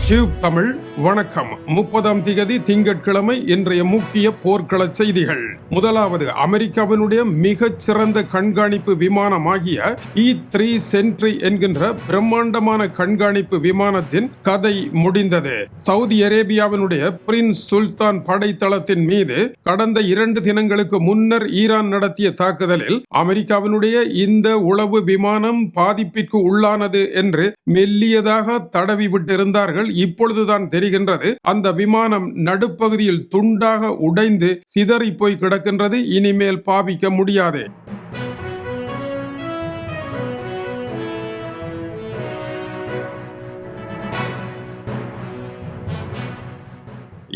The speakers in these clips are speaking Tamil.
தமிழ் வணக்கம். 30ஆம் திகதி திங்கட்கிழமை இன்றைய முக்கிய போர்க்கள செய்திகள். முதலாவது, அமெரிக்காவினுடைய மிகச் சிறந்த கண்காணிப்பு விமானமாகிய E3 சென்ட்ரி என்கின்ற பிரம்மாண்டமான கண்காணிப்பு விமானத்தின் கதை முடிந்தது. சவுதி அரேபியாவினுடைய பிரின்ஸ் சுல்தான் படைத்தளத்தின் மீது கடந்த 2 தினங்களுக்கு முன்னர் ஈரான் நடத்திய தாக்குதலில் அமெரிக்காவினுடைய இந்த உளவு விமானம் பாதிப்பிற்கு உள்ளானது என்று மெல்லியதாக தடவி விட்டிருந்தார்கள். இப்பொழுதுதான் தெரிகின்றது அந்த விமானம் நடுப்பகுதியில் துண்டாக உடைந்து சிதறி போய் கிடக்கின்றது. இனிமேல் பாவிக்க முடியாது.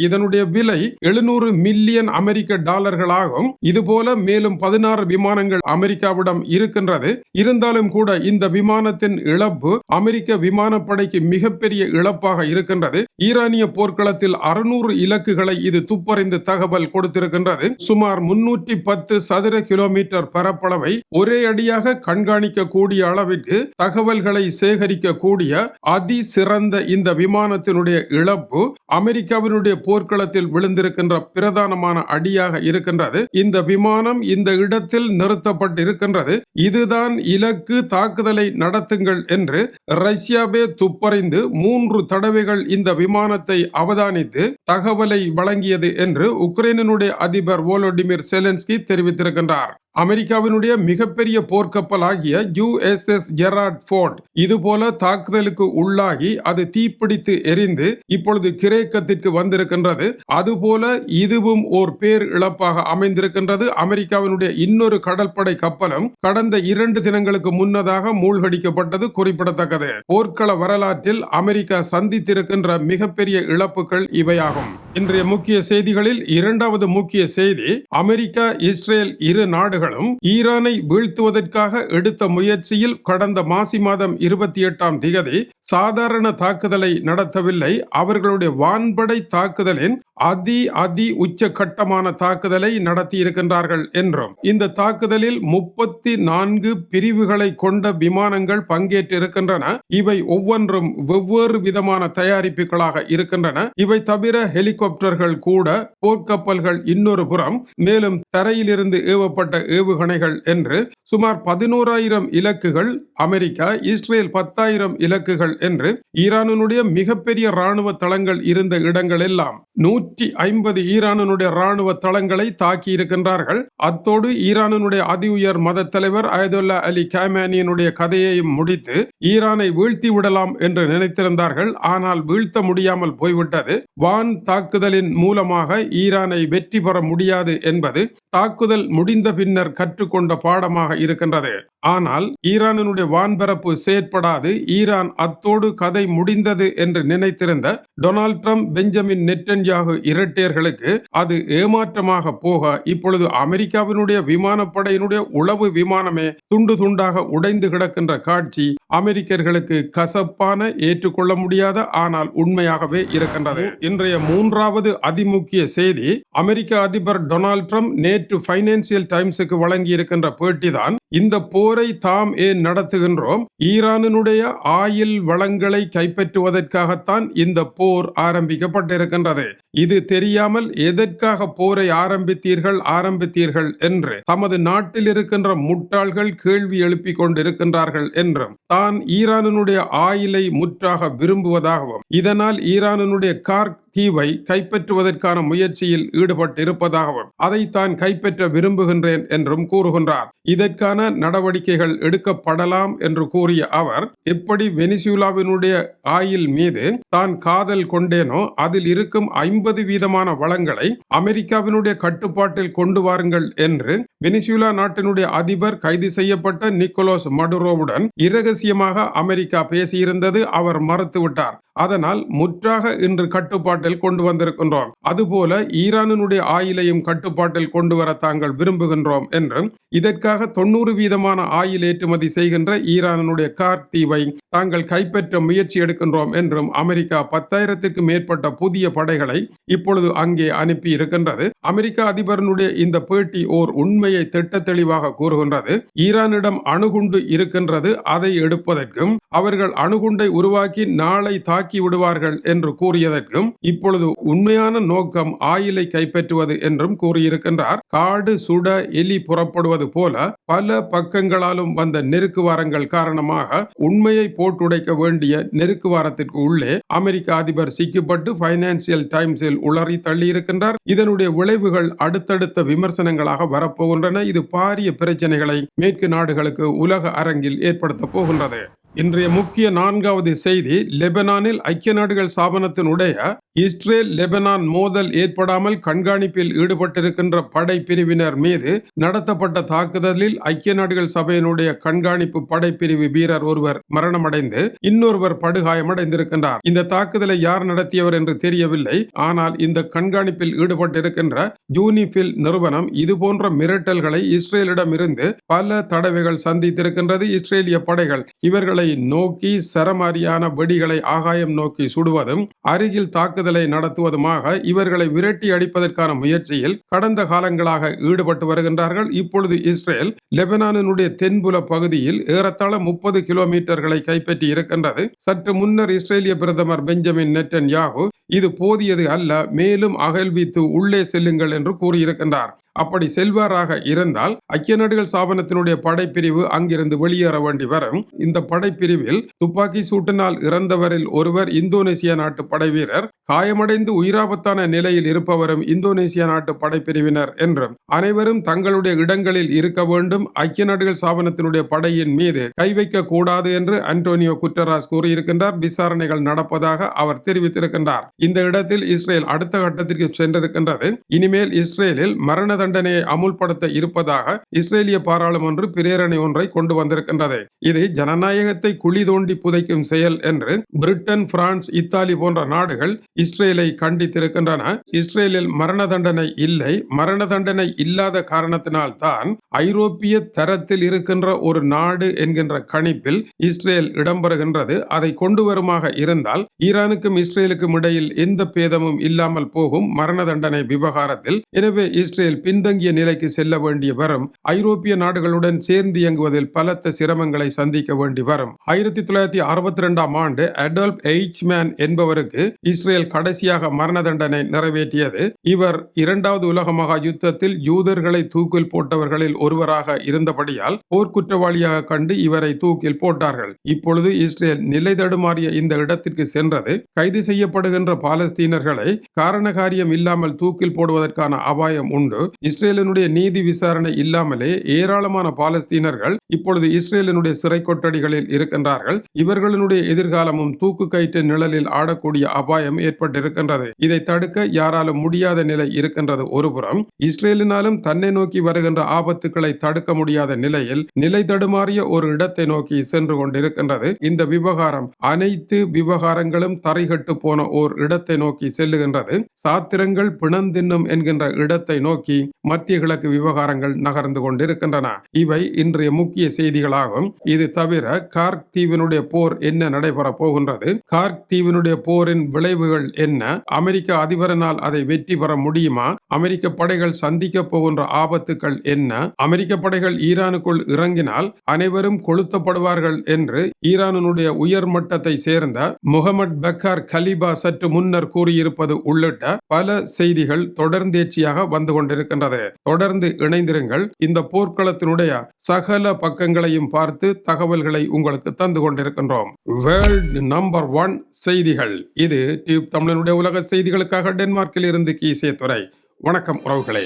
இதனுடைய விலை 700 மில்லியன் அமெரிக்க டாலர்களாகும். இதுபோல மேலும் 16 விமானங்கள் அமெரிக்காவிடம் இருக்கின்றது. இருந்தாலும் கூட இந்த விமானத்தின் இழப்பு அமெரிக்க விமானப்படைக்கு மிகப்பெரிய இழப்பாக இருக்கின்றது. ஈரானிய போர்க்களத்தில் 600 இலக்குகளை இது துப்பறிந்து தகவல் கொடுத்திருக்கின்றது. சுமார் 310 சதுர கிலோமீட்டர் பரப்பளவை ஒரே அடியாக கண்காணிக்க கூடிய அளவிற்கு தகவல்களை சேகரிக்க கூடிய அதிசிறந்த இந்த விமானத்தினுடைய இழப்பு அமெரிக்காவினுடைய போர்க்களத்தில் விழுந்திருக்கின்ற பிரதானமான அடியாக இருக்கின்றது. இந்த விமானம் இந்த இடத்தில் நிறுத்தப்பட்டிருக்கின்றது. இதுதான் இலக்கு, தாக்குதலை நடத்துங்கள் என்று ரஷ்யாவே துப்பறிந்து 3 தடவைகள் இந்த விமானத்தை அவதானித்து தகவலை வழங்கியது என்று உக்ரைனினுடைய அதிபர் வோலோடிமிர் செலன்ஸ்கி தெரிவித்திருக்கின்றார். அமெரிக்காவினுடைய மிகப்பெரிய போர்க்கப்பல் ஆகிய USS ஜெரார்ட் ஃபோர்ட் இதுபோல தாக்குதலுக்கு உள்ளாகி அது தீப்பிடித்து எரிந்து இப்பொழுது கிரேக்கத்திற்கு வந்திருக்கின்றது. அதுபோல இதுவும் ஓர் பேர் இழப்பாக அமைந்திருக்கின்றது. அமெரிக்காவினுடைய இன்னொரு கடற்படை கப்பலும் கடந்த 2 தினங்களுக்கு முன்னதாக மூழ்கடிக்கப்பட்டது குறிப்பிடத்தக்கது. போர்க்கள வரலாற்றில் அமெரிக்கா சந்தித்திருக்கின்ற மிகப்பெரிய இழப்புகள் இவையாகும். இன்றைய முக்கிய செய்திகளில் இரண்டாவது முக்கிய செய்தி, அமெரிக்கா இஸ்ரேல் இரு நாடுகளும் ஈரானை வீழ்த்துவதற்காக எடுத்த முயற்சியில் கடந்த மாதம் 28ஆம் திகதி சாதாரண தாக்குதலை நடத்தவில்லை. அவர்களுடைய வான்படை தாக்குதலின் அதி உச்சகட்டமான தாக்குதலை நடத்தி இருக்கின்றார்கள் என்றும், இந்த தாக்குதலில் 34 பிரிவுகளை கொண்ட விமானங்கள் பங்கேற்றிருக்கின்றன. இவை ஒவ்வொன்றும் வெவ்வேறு விதமான தயாரிப்புகளாக இருக்கின்றன. இவை தவிர ஹெலிகாப்டர்கள் கூட, போர்க்கப்பல்கள் இன்னொரு புறம், மேலும் தரையிலிருந்து ஏவப்பட்ட ஏவுகணைகள் என்று சுமார் 11,000 இலக்குகள் அமெரிக்கா, இஸ்ரேல் 10,000 இலக்குகள் என்று ஈரானுடைய மிகப்பெரிய ராணுவ தளங்கள் இருந்த இடங்கள் எல்லாம் 150 ஈரானுடைய ராணுவ தளங்களை தாக்கி இருக்கின்றார்கள். அத்தோடு ஈரானுடைய அதி உயர் மத தலைவர் அயதுல்லா அலி காமேனியினுடைய கதையையும் முடித்து ஈரானை வீழ்த்தி விடலாம் என்று நினைத்திருந்தார்கள். ஆனால் வீழ்த்த முடியாமல் போய்விட்டது. வான் தாக்குதலின் மூலமாக ஈரானை வெற்றி பெற முடியாது என்பது தாக்குதல் முடிந்த பின்னர் கற்றுக்கொண்ட பாடமாக இருக்கின்றது. ஆனால் ஈரானுடைய வான்பரப்பு செயற்படாது. ஈரான் அத்தோடு கதை முடிந்தது என்று நினைத்திருந்த டொனால்ட் ட்ரம்ப், பெஞ்சமின் நெட்டன்யாகு இரட்டையர்களுக்கு அது ஏமாற்றமாக போக இப்பொழுது அமெரிக்காவினுடைய விமானப்படையினுடைய உளவு விமானமே துண்டு துண்டாக உடைந்து கிடக்கின்ற காட்சி அமெரிக்கர்களுக்கு கசப்பான, ஏற்றுக்கொள்ள முடியாத, ஆனால் உண்மையாகவே இருக்கின்றது. இன்றைய மூன்றாவது அதிமுக்கிய செய்தி, அமெரிக்க அதிபர் டொனால்ட் ட்ரம்ப் நேற்று பைனான்சியல் டைம்ஸுக்கு வழங்கி இருக்கின்ற பேட்டிதான். இந்த போரை தாம் ஏன் நடத்துகின்றோம்? ஈரானுடைய ஆயில் வளங்களை கைப்பற்றுவதற்காகத்தான் இந்த போர் ஆரம்பிக்கப்பட்டிருக்கின்றது. இது தெரியாமல் எதற்காக போரை ஆரம்பித்தீர்கள் என்று தமது நாட்டில் இருக்கின்ற முட்டாள்கள் கேள்வி எழுப்பிக் கொண்டிருக்கின்றார்கள் என்றும், தான் ஈரானுடைய ஆயிலை முற்றாக விரும்புவதாகவும், இதனால் ஈரானுடைய கார்க் தீவை கைப்பற்றுவதற்கான முயற்சியில் ஈடுபட்டிருப்பதாகவும், அதை தான் கைப்பற்ற விரும்புகின்றேன் என்றும் கூறுகின்றார். இதற்கான நடவடிக்கைகள் எடுக்கப்படலாம் என்று கூறிய அவர், எப்படி வெனிசுலாவினுடைய ஆயில் மீது தான் காதல் கொண்டேனோ அதில் இருக்கும் 50% வளங்களை அமெரிக்காவினுடைய கட்டுப்பாட்டில் கொண்டு வாருங்கள் என்று வெனிசுலா நாட்டினுடைய அதிபர், கைது செய்யப்பட்ட நிக்கோலஸ் மடுரோவுடன் இரகசியமாக அமெரிக்கா பேசியிருந்தது அவர் மறுத்துவிட்டார். அதனால் முற்றாக இன்று கட்டுப்பாட்டில் கொண்டு வந்திருக்கின்றோம். அதுபோல ஈரானுடைய ஆயிலையும் கட்டுப்பாட்டில் கொண்டு வர தாங்கள் விரும்புகின்றோம் என்றும், இதற்காக 90% ஆயில் ஏற்றுமதி செய்கின்ற ஈரானுடைய கார்க் தீவை தாங்கள் கைப்பற்ற முயற்சி எடுக்கின்றோம் என்றும் அமெரிக்கா 10,000க்கு மேற்பட்ட புதிய படைகளை இப்பொழுது அங்கே அனுப்பி இருக்கின்றது. அமெரிக்க அதிபரனுடைய இந்த பேட்டி ஓர் உண்மையை திட்ட தெளிவாக கூறுகின்றது. ஈரானிடம் அணுகுண்டு இருக்கின்றது, அதை எடுப்பதற்கும் அவர்கள் அணுகுண்டை உருவாக்கி நாளை தாக்கி விடுவார்கள் என்று கூறியதற்கும் இப்பொழுது உண்மையான நோக்கம் ஆயிலை கைப்பற்றுவது என்றும் கூறியிருக்கின்றார். காடு சுட எலி புறப்படுவது போல பல பக்கங்களாலும் வந்த நெருக்குவாரங்கள் காரணமாக உண்மையை போட்டுடைக்க வேண்டிய நெருக்குவாரத்திற்கு உள்ளே அமெரிக்க அதிபர் சிக்கப்பட்டு பைனான்சியல் டைம்ஸில் உளறி தள்ளியிருக்கின்றார். இதனுடைய விளைவுகள் அடுத்தடுத்த விமர்சனங்களாக வரப்போகின்றன. இது பாரிய பிரச்சனைகளை மேற்கு நாடுகளுக்கு உலக அரங்கில் ஏற்படுத்த போகின்றது. இன்றைய முக்கிய 4வது செய்தி, லெபனானில் ஐக்கிய நாடுகள் ஸ்தாபனத்தினுடைய இஸ்ரேல் லெபனான் மோதல் ஏற்படாமல் கண்காணிப்பில் ஈடுபட்டிருக்கின்ற படை பிரிவினர் மீது நடத்தப்பட்ட தாக்குதலில் ஐக்கிய நாடுகள் சபையினுடைய கண்காணிப்பு படைப்பிரிவு வீரர் ஒருவர் மரணமடைந்து இன்னொருவர் படுகாயமடைந்திருக்கின்றார். இந்த தாக்குதலை யார் நடத்தியவர் என்று தெரியவில்லை. ஆனால் இந்த கண்காணிப்பில் ஈடுபட்டிருக்கின்ற யூனிஃபில் நிறுவனம் இதுபோன்ற மிரட்டல்களை இஸ்ரேலிடமிருந்து பல தடவைகள் சந்தித்திருக்கின்றது. இஸ்ரேலிய படைகள் இவர்களை நோக்கி சரமாரியான வெடிகளை ஆகாயம் நோக்கி சுடுவதும் அருகில் தாக்குதலை நடத்துவதுமாக இவர்களை விரட்டி அடிப்பதற்கான முயற்சியில் கடந்த காலங்களாக ஈடுபட்டு வருகின்றார்கள். இப்பொழுது இஸ்ரேல் லெபனானினுடைய தென்புல பகுதியில் ஏறத்தாழ 30 கிலோமீட்டர்களை கைப்பற்றி இருக்கின்றது. சற்று முன்னர் இஸ்ரேலிய பிரதமர் பெஞ்சமின் நெட்டன்யாகு இது போதியது அல்ல, மேலும் அகழ்வித்து உள்ளே செல்லுங்கள் என்று கூறியிருக்கின்றார். அப்படி செல்வாராக இருந்தால் ஐக்கிய நாடுகள் ஸ்தாபனத்தினுடைய படைப்பிரிவு அங்கிருந்து வெளியேற வேண்டி வரும். இந்த படைப்பிரிவில் துப்பாக்கி சூட்டினால் இறந்தவரில் ஒருவர் இந்தோனேசியா நாட்டு படை வீரர், காயமடைந்து உயிராபத்தான நிலையில் இருப்பவரும் இந்தோனேசியா நாட்டு படைப்பிரிவினர் என்றும் அனைவரும் தங்களுடைய இடங்களில் இருக்க வேண்டும், ஐக்கிய நாடுகள் ஸ்தாபனத்தினுடைய படையின் மீது கை வைக்க கூடாது என்று அன்டோனியோ குட்டராஸ் கூறியிருக்கின்றார். விசாரணைகள் நடப்பதாக அவர் தெரிவித்திருக்கின்றார். இந்த இடத்தில் இஸ்ரேல் அடுத்த கட்டத்திற்கு சென்றிருக்கின்றது. இனிமேல் இஸ்ரேலில் மரண தண்டனையை அமுல்படுத்த இருப்பதாக இஸ்ரேலிய பாராளுமன்ற பிரேரணை ஒன்றை கொண்டு வந்திருக்கின்றது. இது ஜனநாயகத்தை குழி தோண்டி புதைக்கும் செயல் என்று பிரிட்டன், பிரான்ஸ், இத்தாலி போன்ற நாடுகள் இஸ்ரேலை கண்டித்திருக்கின்றன. இஸ்ரேலில் மரண தண்டனை இல்லை. மரண தண்டனை இல்லாத காரணத்தினால் தான் ஐரோப்பிய தரத்தில் இருக்கின்ற ஒரு நாடு என்கின்ற கணிப்பில் இஸ்ரேல் இடம்பெறுகின்றது. அதை கொண்டு வருமாக இருந்தால் ஈரானுக்கும் இஸ்ரேலுக்கும் இடையில் எந்த பேதமும் இல்லாமல் போகும் மரண தண்டனை விவகாரத்தில். எனவே இஸ்ரேல் பின்தங்கிய நிலைக்கு செல்ல வேண்டிய வரும். ஐரோப்பிய நாடுகளுடன் சேர்ந்து இயங்குவதில் பலத்த சிரமங்களை சந்திக்க வேண்டி வரும். 1962ஆம் ஆண்டு அடால்ஃப் எய்ச்மேன் என்பவருக்கு இஸ்ரேல் கடைசியாக மரண தண்டனை நிறைவேற்றியது. இவர் 2வது உலக மகா யுத்தத்தில் யூதர்களை தூக்கில் போட்டவர்களில் ஒருவராக இருந்தபடியால் போர்க்குற்றவாளியாக கண்டு இவரை தூக்கில் போட்டார்கள். இப்பொழுது இஸ்ரேல் நிலை தடுமாறிய இந்த இடத்திற்கு சென்றது. கைது செய்யப்படுகின்ற பாலஸ்தீனர்களை காரணகாரியம் இல்லாமல் தூக்கில் போடுவதற்கான அபாயம் உண்டு. இஸ்ரேலினுடைய நீதி விசாரணை இல்லாமலே ஏராளமான பாலஸ்தீனர்கள் இப்பொழுது இஸ்ரேலினுடைய சிறை கொட்டடிகளில் இருக்கின்றார்கள். இவர்களுடைய எதிர்காலமும் தூக்கு கயிற்று நிழலில் ஆடக்கூடிய அபாயம் ஏற்பட்டிருக்கின்றது. இதை தடுக்க யாராலும் முடியாத நிலை இருக்கின்றது. ஒருபுறம் இஸ்ரேலினாலும் தன்னை நோக்கி வருகின்ற ஆபத்துக்களை தடுக்க முடியாத நிலையில் நிலை தடுமாறிய ஒரு இடத்தை நோக்கி சென்று கொண்டிருக்கின்றது. இந்த விவகாரம் அனைத்து விவகாரங்களும் தரைகட்டு போன ஓர் இடத்தை நோக்கி செல்லுகின்றது. சாத்திரங்கள் பிணந்தின்னும் என்கின்ற இடத்தை நோக்கி மத்திய கிழக்கு விவகாரங்கள் நகர்ந்து கொண்டிருக்கின்றன. இவை இன்றைய முக்கிய செய்திகளாகும். இது தவிர கார்க் தீவினுடைய போர் என்ன நடைபெற போகின்றது, கார்க் தீவினுடைய போரின் விளைவுகள் என்ன, அமெரிக்க அதிபரனால் அதை வெற்றி பெற முடியுமா, அமெரிக்க படைகள் சந்திக்க போகின்ற ஆபத்துக்கள் என்ன, அமெரிக்க படைகள் ஈரானுக்குள் இறங்கினால் அனைவரும் கொளுத்தப்படுவார்கள் என்று ஈரானுடைய உயர் மட்டத்தை சேர்ந்த முகமது பக்கார் கலிபா சற்று முன்னர் கூறியிருப்பது உள்ளிட்ட பல செய்திகள் தொடர்ந்தேர்ச்சியாக வந்து கொண்டிருக்கின்றது. தொடர்ந்து இணைந்திருங்கள். இந்த போர்க்களத்தினுடைய சகல பக்கங்களையும் பார்த்து தகவல்களை உங்களுக்கு தந்து கொண்டிருக்கின்றோம். வேர்ல்ட் நம்பர் 1 செய்திகள். இது டியூப் தமிழனுடைய உலக செய்திகளுக்காக டென்மார்க்கில் இருந்து கீசே துரை. வணக்கம் உறவுகளே.